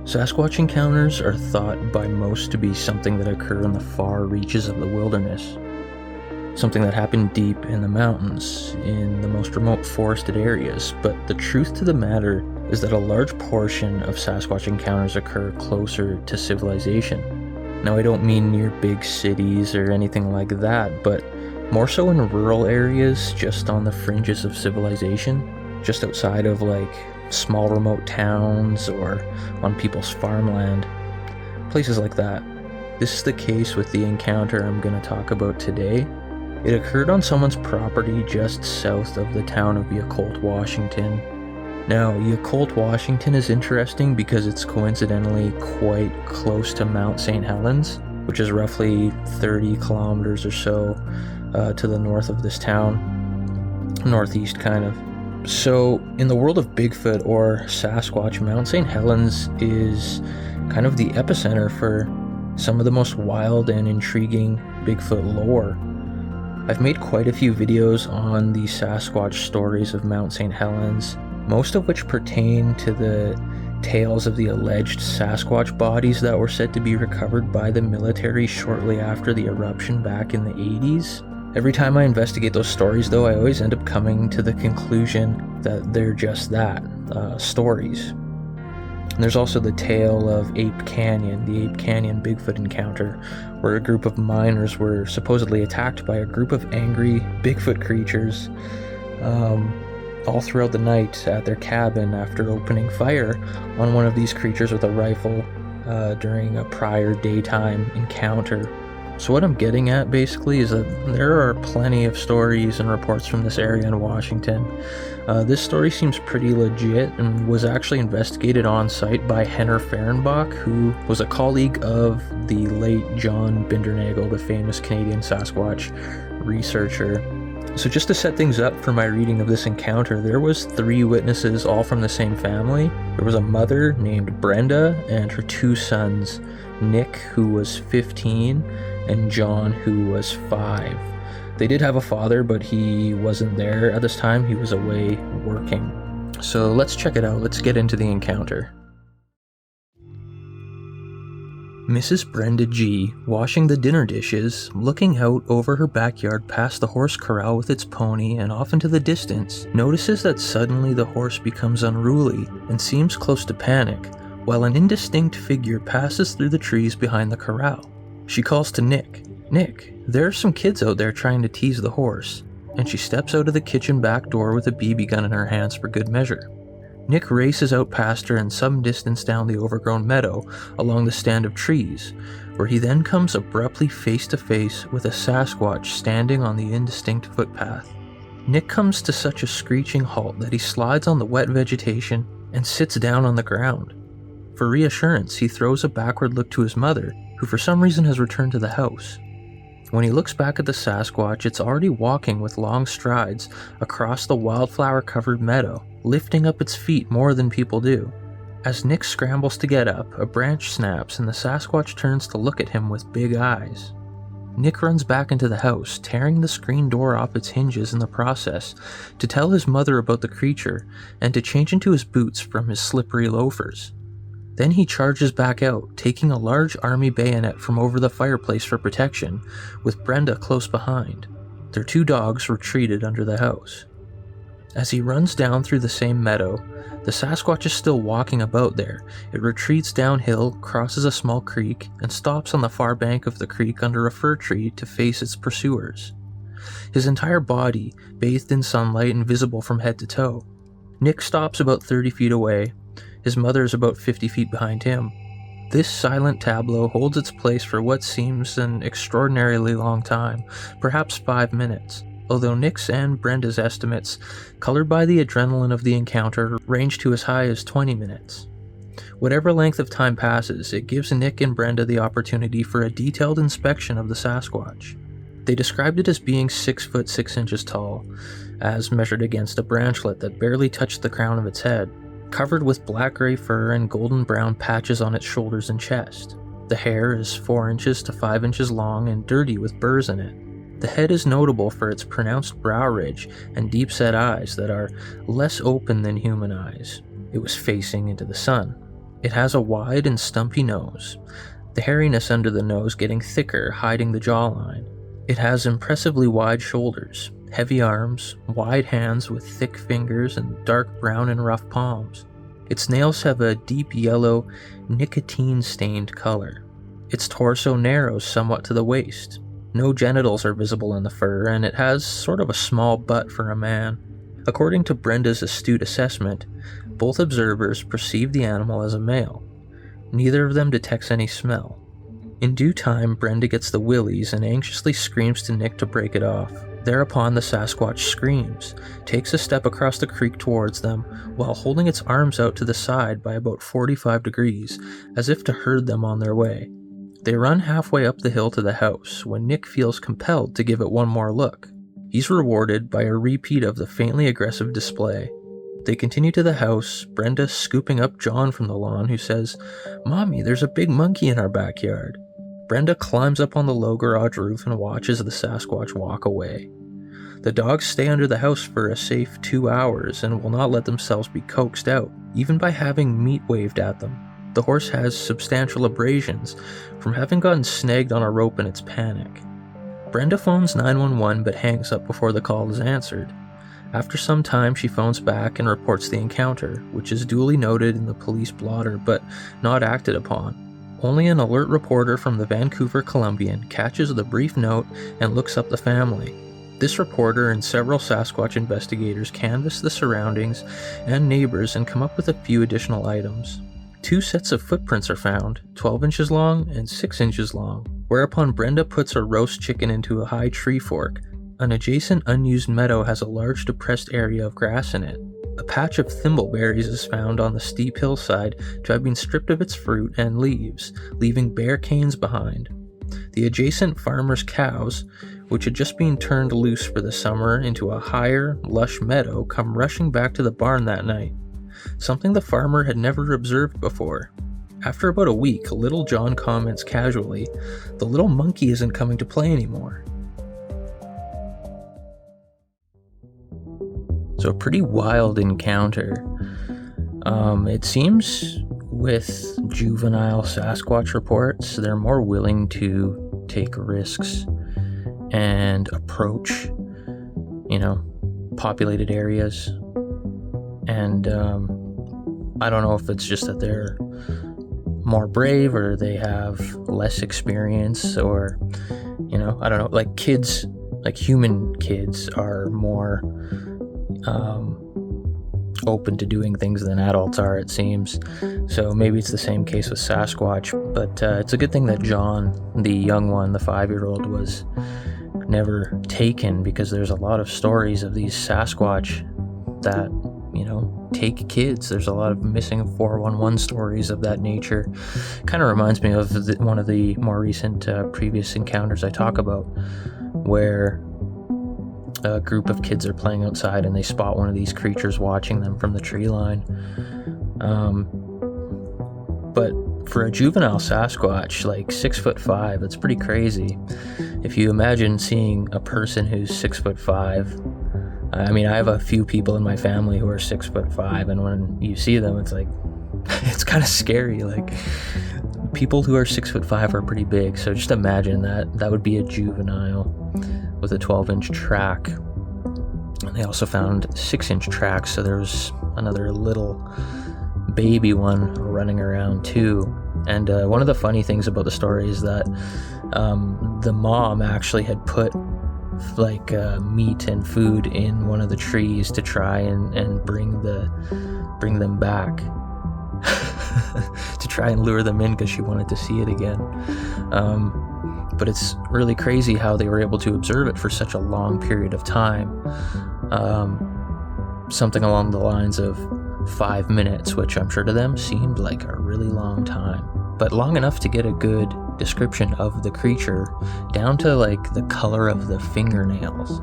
Sasquatch encounters are thought by most to be something that occur in the far reaches of the wilderness. Something that happened deep in the mountains, in the most remote forested areas, but the truth to the matter is that a large portion of Sasquatch encounters occur closer to civilization. Now, I don't mean near big cities or anything like that, but more so in rural areas just on the fringes of civilization, just outside of small remote towns or on people's farmland, places like that. This is the case with the encounter I'm going to talk about today. It occurred on someone's property just south of the town of Yacult, Washington. Now, Yacult, Washington is interesting because it's coincidentally quite close to Mount St. Helens, which is roughly 30 kilometers or so to the north of this town, northeast kind of. So, in the world of Bigfoot or Sasquatch, Mount St. Helens is kind of the epicenter for some of the most wild and intriguing Bigfoot lore. I've made quite a few videos on the Sasquatch stories of Mount St. Helens, most of which pertain to the tales of the alleged Sasquatch bodies that were said to be recovered by the military shortly after the eruption back in the 80s. Every time I investigate those stories, though, I always end up coming to the conclusion that they're just that, stories. And there's also the tale of Ape Canyon, the Ape Canyon Bigfoot encounter, where a group of miners were supposedly attacked by a group of angry Bigfoot creatures all throughout the night at their cabin after opening fire on one of these creatures with a rifle during a prior daytime encounter. So what I'm getting at basically is that there are plenty of stories and reports from this area in Washington. This story seems pretty legit and was actually investigated on site by Henner Fehrenbach, who was a colleague of the late John Bindernagel, the famous Canadian Sasquatch researcher. So just to set things up for my reading of this encounter, there was 3 witnesses, all from the same family. There was a mother named Brenda and her 2 sons, Nick, who was 15, and John, who was 5. They did have a father, but he wasn't there at this time. He was away working. So let's check it out. Let's get into the encounter. Mrs. Brenda G., washing the dinner dishes, looking out over her backyard past the horse corral with its pony and off into the distance, notices that suddenly the horse becomes unruly and seems close to panic, while an indistinct figure passes through the trees behind the corral. She calls to Nick. "Nick, there are some kids out there trying to tease the horse," and she steps out of the kitchen back door with a BB gun in her hands for good measure. Nick races out past her and some distance down the overgrown meadow along the stand of trees, where he then comes abruptly face to face with a Sasquatch standing on the indistinct footpath. Nick comes to such a screeching halt that he slides on the wet vegetation and sits down on the ground. For reassurance, he throws a backward look to his mother, who for some reason has returned to the house. When he looks back at the Sasquatch, it's already walking with long strides across the wildflower-covered meadow, lifting up its feet more than people do. As Nick scrambles to get up, a branch snaps and the Sasquatch turns to look at him with big eyes. Nick runs back into the house, tearing the screen door off its hinges in the process, to tell his mother about the creature and to change into his boots from his slippery loafers. Then he charges back out, taking a large army bayonet from over the fireplace for protection, with Brenda close behind. Their 2 dogs retreated under the house. As he runs down through the same meadow, the Sasquatch is still walking about there. It retreats downhill, crosses a small creek, and stops on the far bank of the creek under a fir tree to face its pursuers. His entire body bathed in sunlight and visible from head to toe. Nick stops about 30 feet away. His mother is about 50 feet behind him. This silent tableau holds its place for what seems an extraordinarily long time, perhaps 5 minutes, although Nick's and Brenda's estimates, colored by the adrenaline of the encounter, range to as high as 20 minutes. Whatever length of time passes, it gives Nick and Brenda the opportunity for a detailed inspection of the Sasquatch. They described it as being 6 foot 6 inches tall, as measured against a branchlet that barely touched the crown of its head, covered with black-gray fur and golden-brown patches on its shoulders and chest. The hair is 4 inches to 5 inches long and dirty with burrs in it. The head is notable for its pronounced brow ridge and deep-set eyes that are less open than human eyes. It was facing into the sun. It has a wide and stumpy nose, the hairiness under the nose getting thicker, hiding the jawline. It has impressively wide shoulders, heavy arms, wide hands with thick fingers, and dark brown and rough palms. Its nails have a deep yellow, nicotine-stained color. Its torso narrows somewhat to the waist. No genitals are visible in the fur, and it has sort of a small butt for a man. According to Brenda's astute assessment, both observers perceive the animal as a male. Neither of them detects any smell. In due time, Brenda gets the willies and anxiously screams to Nick to break it off. Thereupon, the Sasquatch screams, takes a step across the creek towards them, while holding its arms out to the side by about 45 degrees, as if to herd them on their way. They run halfway up the hill to the house, when Nick feels compelled to give it one more look. He's rewarded by a repeat of the faintly aggressive display. They continue to the house, Brenda scooping up John from the lawn, who says, "Mommy, there's a big monkey in our backyard." Brenda climbs up on the low garage roof and watches the Sasquatch walk away. The dogs stay under the house for a safe 2 hours and will not let themselves be coaxed out, even by having meat waved at them. The horse has substantial abrasions from having gotten snagged on a rope in its panic. Brenda phones 911 but hangs up before the call is answered. After some time, she phones back and reports the encounter, which is duly noted in the police blotter but not acted upon. Only an alert reporter from the Vancouver Columbian catches the brief note and looks up the family. This reporter and several Sasquatch investigators canvass the surroundings and neighbors and come up with a few additional items. 2 sets of footprints are found, 12 inches long and 6 inches long, whereupon Brenda puts a roast chicken into a high tree fork. An adjacent unused meadow has a large depressed area of grass in it. A patch of thimbleberries is found on the steep hillside to have been stripped of its fruit and leaves, leaving bare canes behind. The adjacent farmer's cows, which had just been turned loose for the summer into a higher, lush meadow, come rushing back to the barn that night, something the farmer had never observed before. After about a week, little John comments casually, "The little monkey isn't coming to play anymore." So a pretty wild encounter. It seems with juvenile Sasquatch reports, they're more willing to take risks and approach, populated areas. And I don't know if it's just that they're more brave or they have less experience, or, I don't know, like kids, like human kids are more open to doing things than adults are, it seems. So maybe it's the same case with Sasquatch, but it's a good thing that John, the young one, the 5-year-old, was never taken, because there's a lot of stories of these Sasquatch that, take kids. There's a lot of missing 411 stories of that nature. Kind of reminds me of one of the more recent previous encounters I talk about, where a group of kids are playing outside and they spot one of these creatures watching them from the tree line. But for a juvenile Sasquatch, like 6'5", that's pretty crazy. If you imagine seeing a person who's 6'5", I mean, I have a few people in my family who are 6'5", and when you see them, it's like, it's kind of scary. Like, people who are 6'5" are pretty big. So just imagine that would be a juvenile with a 12-inch track. And they also found 6-inch tracks, so there was another little baby one running around too. And one of the funny things about the story is that the mom actually had put meat and food in one of the trees to try and bring them back to try and lure them in, because she wanted to see it again. But it's really crazy how they were able to observe it for such a long period of time. Something along the lines of 5 minutes, which I'm sure to them seemed like a really long time, but long enough to get a good description of the creature, down to like the color of the fingernails,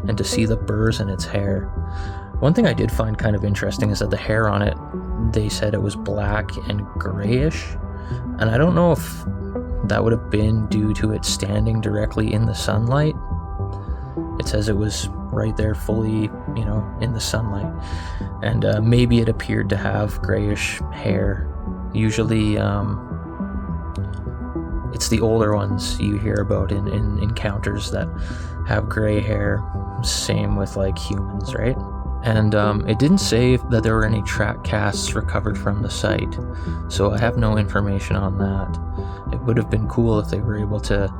and to see the burrs in its hair. One thing I did find kind of interesting is that the hair on it, they said it was black and grayish, and I don't know if that would have been due to it standing directly in the sunlight. It says it was right there fully, in the sunlight, and maybe it appeared to have grayish hair Usually, it's the older ones you hear about in encounters that have gray hair. Same with like humans, right? And it didn't say that there were any track casts recovered from the site, so I have no information on that. It would have been cool if they were able to,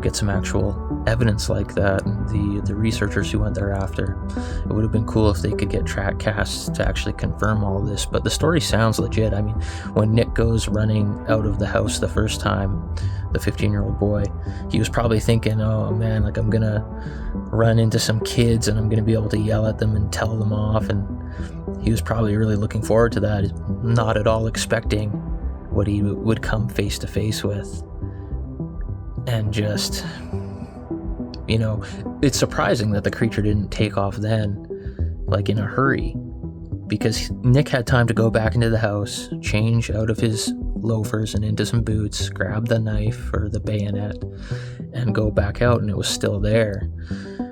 get some actual evidence like that. The researchers who went there after, it would have been cool if they could get track casts to actually confirm all this. But the story sounds legit. I mean, when Nick goes running out of the house the first time, the 15-year-old boy, he was probably thinking, oh man, like I'm gonna run into some kids and I'm gonna be able to yell at them and tell them off. And he was probably really looking forward to that, not at all expecting what he would come face to face with. And just, it's surprising that the creature didn't take off then, like in a hurry, because Nick had time to go back into the house, change out of his loafers and into some boots, grab the knife or the bayonet, and go back out, and it was still there.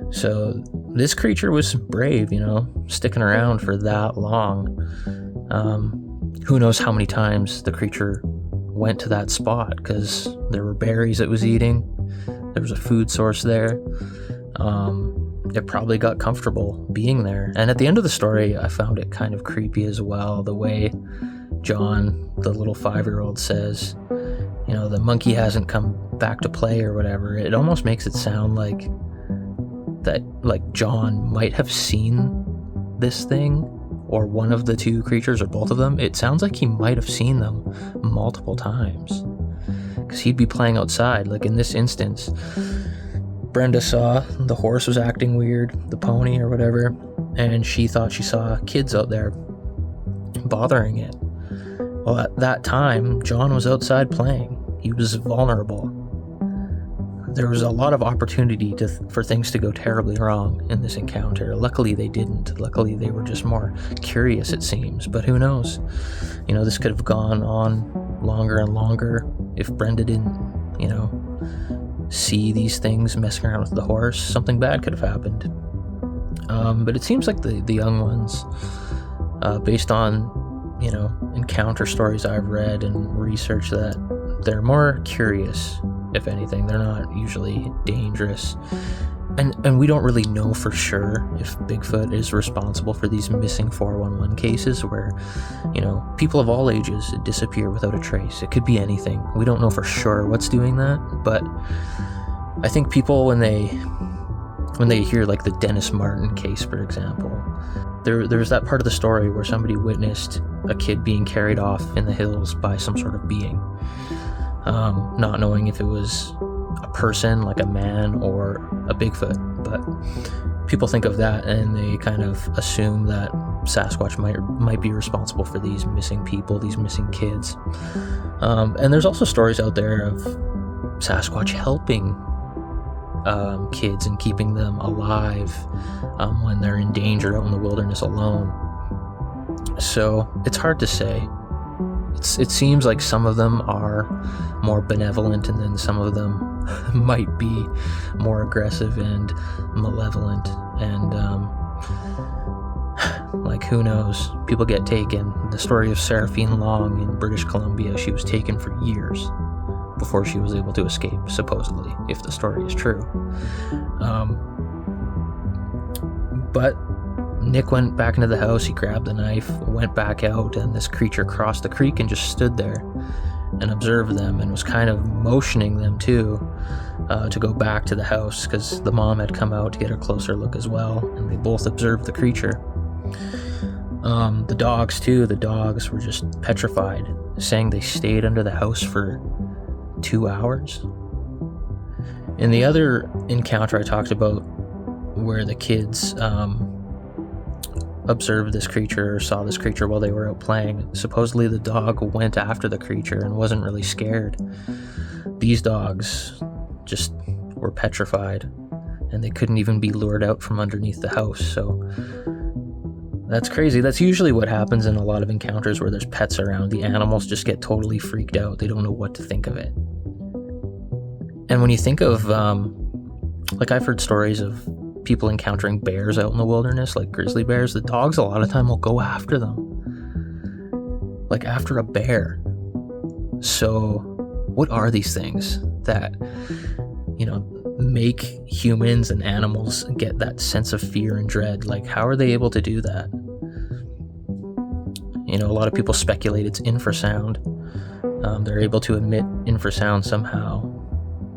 So this creature was brave, sticking around for that long. Who knows how many times the creature went to that spot, because there were berries it was eating, there was a food source there. It probably got comfortable being there. And at the end of the story, I found it kind of creepy as well, the way John, the little 5-year-old, says, the monkey hasn't come back to play or whatever. It almost makes it sound like that, like John might have seen this thing, or one of the two creatures, or both of them. It sounds like he might have seen them multiple times, because he'd be playing outside. Like in this instance, Brenda saw the horse was acting weird, the pony or whatever, and she thought she saw kids out there bothering it. Well, at that time, John was outside playing. He was vulnerable. There was a lot of opportunity for things to go terribly wrong in this encounter. Luckily, they didn't. Luckily, they were just more curious, it seems. But who knows? This could have gone on longer and longer if Brenda didn't, see these things messing around with the horse. Something bad could have happened. But it seems like the young ones, based on, encounter stories I've read and research, that they're more curious. If anything, they're not usually dangerous. And we don't really know for sure if Bigfoot is responsible for these missing 411 cases where, people of all ages disappear without a trace. It could be anything. We don't know for sure what's doing that, but I think people, when they hear like the Dennis Martin case, for example, there's that part of the story where somebody witnessed a kid being carried off in the hills by some sort of being. Not knowing if it was a person, like a man, or a Bigfoot, but people think of that and they kind of assume that Sasquatch might be responsible for these missing people, these missing kids. And there's also stories out there of Sasquatch helping kids and keeping them alive when they're in danger out in the wilderness alone. So it's hard to say. It seems like some of them are more benevolent, and then some of them might be more aggressive and malevolent. And like, who knows? People get taken. The story of Seraphine Long in British Columbia, she was taken for years before she was able to escape, supposedly, if the story is true. But Nick went back into the house, he grabbed the knife, went back out, and this creature crossed the creek and just stood there and observed them, and was kind of motioning them to go back to the house, because the mom had come out to get a closer look as well, and they both observed the creature. The dogs too, the dogs were just petrified, saying they stayed under the house for 2 hours. In the other encounter I talked about, where the kids observed this creature or saw this creature while they were out playing, supposedly the dog went after the creature and wasn't really scared. These dogs just were petrified, and they couldn't even be lured out from underneath the house. So that's crazy. That's usually what happens in a lot of encounters where there's pets around. The animals just get totally freaked out. They don't know what to think of it. And when you think of like, I've heard stories of people encountering bears out in the wilderness, like grizzly bears. The dogs a lot of time will go after them. like after a bear. So what are these things that, make humans and animals get that sense of fear and dread? Like, how are they able to do that? A lot of people speculate it's infrasound. They're able to emit infrasound somehow,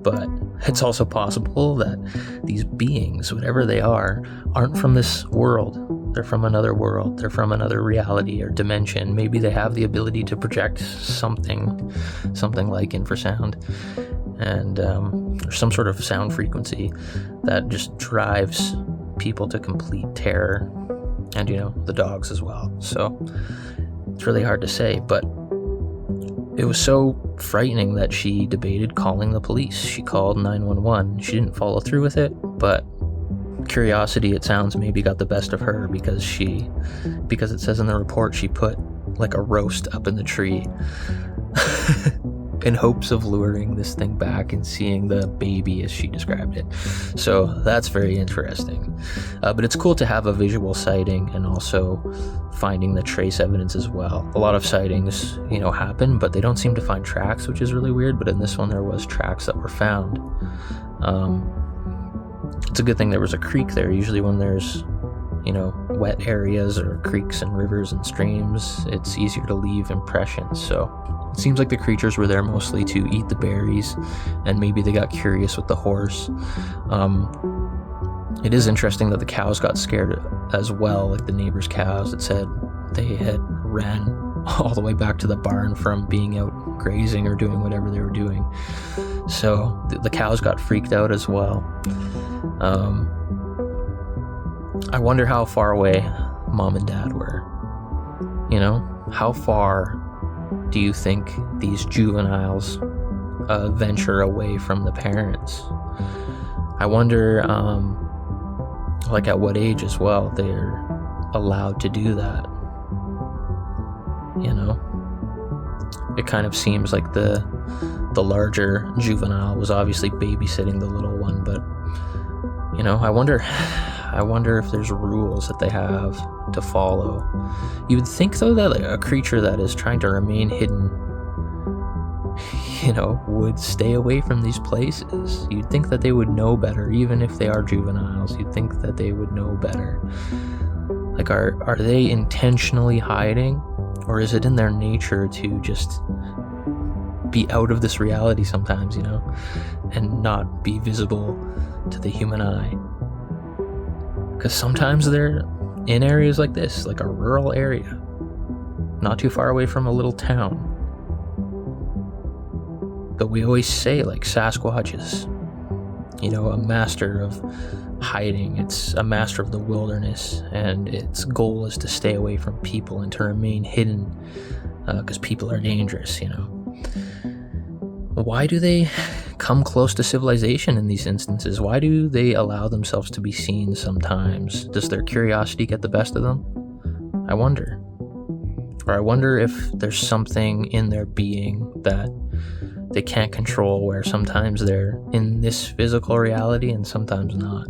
but it's also possible that these beings, whatever they are, aren't from this world. They're from another world. They're from another reality or dimension. Maybe they have the ability to project something like infrasound, and or some sort of sound frequency that just drives people to complete terror, and the dogs as well. So it's really hard to say, but it was so frightening that she debated calling the police. She called 911. She didn't follow through with it, but curiosity, it sounds, maybe got the best of her, because it says in the report she put like a roast up in the tree in hopes of luring this thing back and seeing the baby, as she described it. So that's very interesting. But it's cool to have a visual sighting and also finding the trace evidence as well. A lot of sightings, happen, but they don't seem to find tracks, which is really weird. But in this one, there was tracks that were found. It's a good thing there was a creek there. Usually when there's, wet areas or creeks and rivers and streams, it's easier to leave impressions. So it seems like the creatures were there mostly to eat the berries, and maybe they got curious with the horse. It is interesting that the cows got scared as well, like the neighbors' cows. It said they had ran all the way back to the barn from being out grazing or doing whatever they were doing. So the cows got freaked out as well. I wonder how far away mom and dad were. How far do you think these juveniles venture away from the parents? I wonder, at what age as well they're allowed to do that. It kind of seems like the larger juvenile was obviously babysitting the little one, but I wonder if there's rules that they have to follow. You would think, though, that a creature that is trying to remain hidden, would stay away from these places. You'd think that they would know better, even if they are juveniles. You'd think that they would know better. Like, are they intentionally hiding, or is it in their nature to just be out of this reality sometimes, and not be visible to the human eye? Because sometimes they're in areas like this, like a rural area, not too far away from a little town. But we always say, like, Sasquatch is, a master of hiding. It's a master of the wilderness, and its goal is to stay away from people and to remain hidden, because people are dangerous, Why do they come close to civilization in these instances? Why do they allow themselves to be seen sometimes? Does their curiosity get the best of them? I wonder. Or I wonder if there's something in their being that they can't control, where sometimes they're in this physical reality and sometimes not.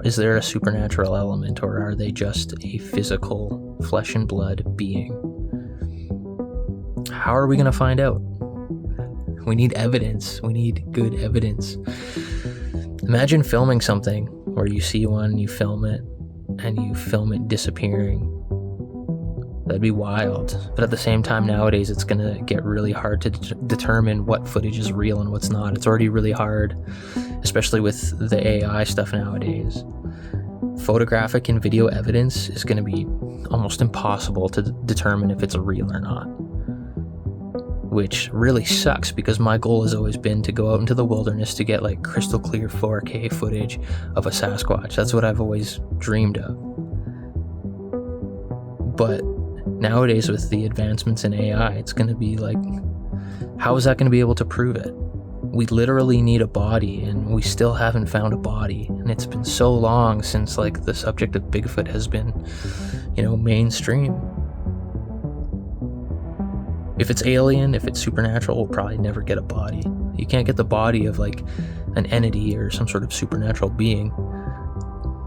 Is there a supernatural element, or are they just a physical flesh and blood being? How are we going to find out? We need evidence. We need good evidence. Imagine filming something where you see one, you film it, and you film it disappearing. That'd be wild. But at the same time, nowadays, it's going to get really hard to determine what footage is real and what's not. It's already really hard, especially with the AI stuff nowadays. Photographic and video evidence is going to be almost impossible to determine if it's real or not. Which really sucks, because my goal has always been to go out into the wilderness to get like crystal clear 4K footage of a Sasquatch. That's what I've always dreamed of. But nowadays, with the advancements in AI, it's going to be like, how is that going to be able to prove it? We literally need a body, and we still haven't found a body. And it's been so long since like the subject of Bigfoot has been, mainstream. If it's alien, if it's supernatural, we'll probably never get a body. You can't get the body of like an entity or some sort of supernatural being.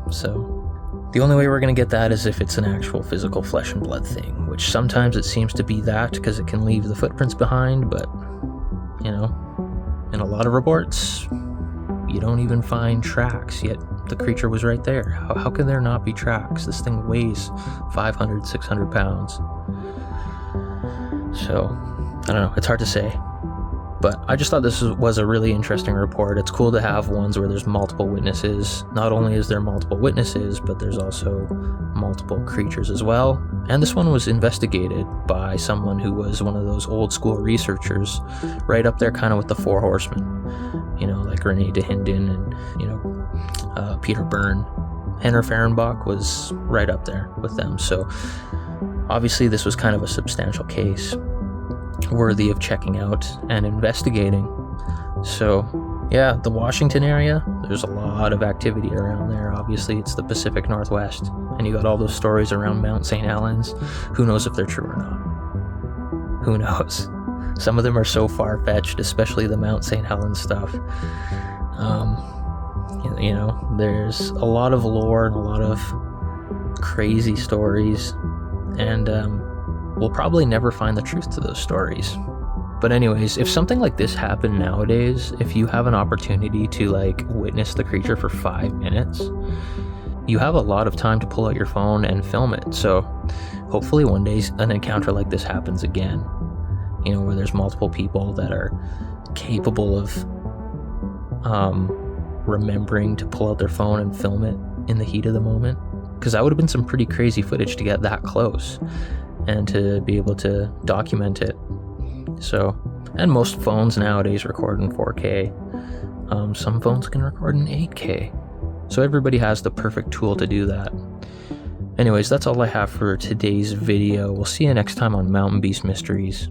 So The only way we're going to get that is if it's an actual physical flesh and blood thing, which sometimes it seems to be that because it can leave the footprints behind, but, you know, in a lot of reports, you don't even find tracks, yet the creature was right there. How can there not be tracks? This thing weighs 500, 600 pounds. So, I don't know, it's hard to say. But I just thought this was a really interesting report. It's cool to have ones where there's multiple witnesses. Not only is there multiple witnesses, but there's also multiple creatures as well. And this one was investigated by someone who was one of those old school researchers, right up there kind of with the Four Horsemen. You know, like Rene de Hinden and, you know, Peter Byrne. Henner Fehrenbach was right up there with them. So obviously this was kind of a substantial case, worthy of checking out and investigating. So yeah, the Washington area, there's a lot of activity around there. Obviously it's the Pacific Northwest, and you got all those stories around Mount St. Helens. Who knows if they're true or not? Who knows? Some of them are so far-fetched, especially the Mount St. Helens stuff. You know, there's a lot of lore and a lot of crazy stories, and we'll probably never find the truth to those stories. But anyways, if something like this happened nowadays, if you have an opportunity to like witness the creature for 5 minutes, you have a lot of time to pull out your phone and film it. So hopefully one day an encounter like this happens again, you know, where there's multiple people that are capable of remembering to pull out their phone and film it in the heat of the moment. Because that would have been some pretty crazy footage to get that close and to be able to document it. So, and most phones nowadays record in 4K. Some phones can record in 8K. So everybody has the perfect tool to do that. Anyways, that's all I have for today's video. We'll see you next time on Mountain Beast Mysteries.